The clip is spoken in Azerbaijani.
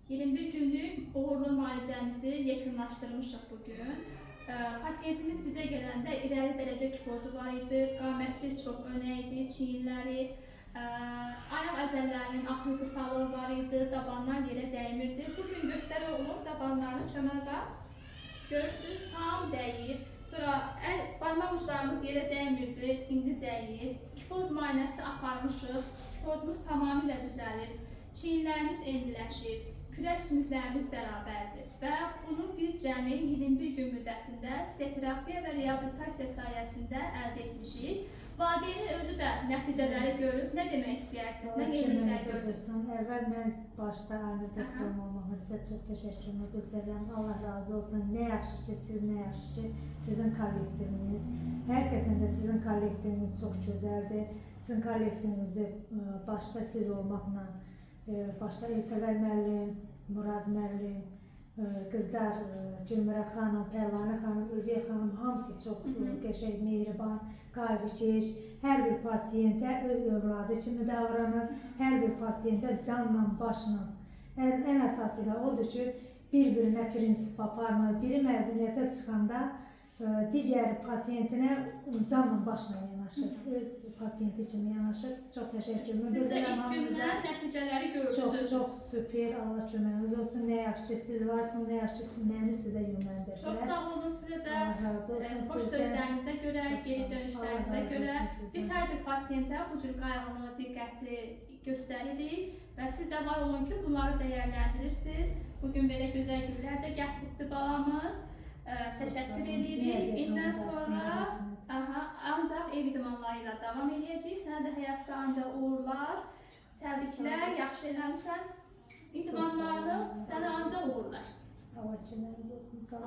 21 günlük uğurlu müalicəmizi yekunlaşdırmışıq bugün. Pasiyentimiz bizə gələndə irəli dərəcə kifozu var idi, qamətli çox önə idi, çiyinləri, ayaq əzələlərinin axır qısalığı var idi, dabanlar yerə dəymirdi. Bugün göstəri olub dabanlarını çömədə görürsünüz, tam dəyir. Sonra barmaq uclarımız yerə dəymirdi, indi dəyir. Kifoz müayinəsi aparmışıq, kifozumuz tamamilə düzəlib, çiyinlərimiz enliləşib, kürək sümüklərimiz bərabərdir və bunu biz cəmi 21 gün müddətində fizioterapiya və reabilitasiya sayəsində əldə etmişik. Valideyn özü də nəticələri görüb, nə demək istəyirsiniz, nə yeniliklər gördünüz? Əvvəl mən başda Aynur doktorum olmağına sizə çox təşəkkürümü bildirirəm. Allah razı olsun. Nə yaxşı ki, siz, nə yaxşı ki, sizin kollektiviniz. Həqiqətən də sizin kollektiviniz çox gözəldir. Sizin kollektivinizi başda siz olmaqla, başda Elsəvər müəllim, Muraz müəllim, qızlar Cümrə xanım, Pərvanə xanım, Ülviyə xanım hamısı çox qəşəng, mehriban, qayğıkeş, hər bir pasiyentə öz övladı kimi davranır, hər bir pasiyentə canla, başla. Ən əsası da odur ki, bir-birinə prinsip aparmır, biri məzuniyyətə çıxanda digər pasiyentinə canla başla yanaşır, öz pasiyenti kimi yanaşır. Çox təşəkkürümü bildirirəm hamınıza. İlk gündən nəticələri görürsünüz. Çox süper, Allah köməyiniz olsun. Nə yaxşı ki, siz varsınız, nə yaxşı ki, məni sizə yönləndirdilər. Çox sağ olun sizə də, xoş sizə. sözlərinizə görə, geri dönüşlərinizə görə. Sizdən. Biz hər bir pasiyentə bu cür qayğını, diqqətli göstəririk və siz də var olun ki, bunları dəyərləndirirsiniz. Bugün belə gözəl günlər də gətiribdi balamız. Təşəkkür edirik. İndən sonra ancaq ev idmanları ilə davam edəcəyik. Sənə də həyatda ancaq uğurlar, təbriklər, yaxşı eləmişsən. İdmanlarını sənə ancaq uğurlar. Allah köməyiniz olsun. Sağ olun.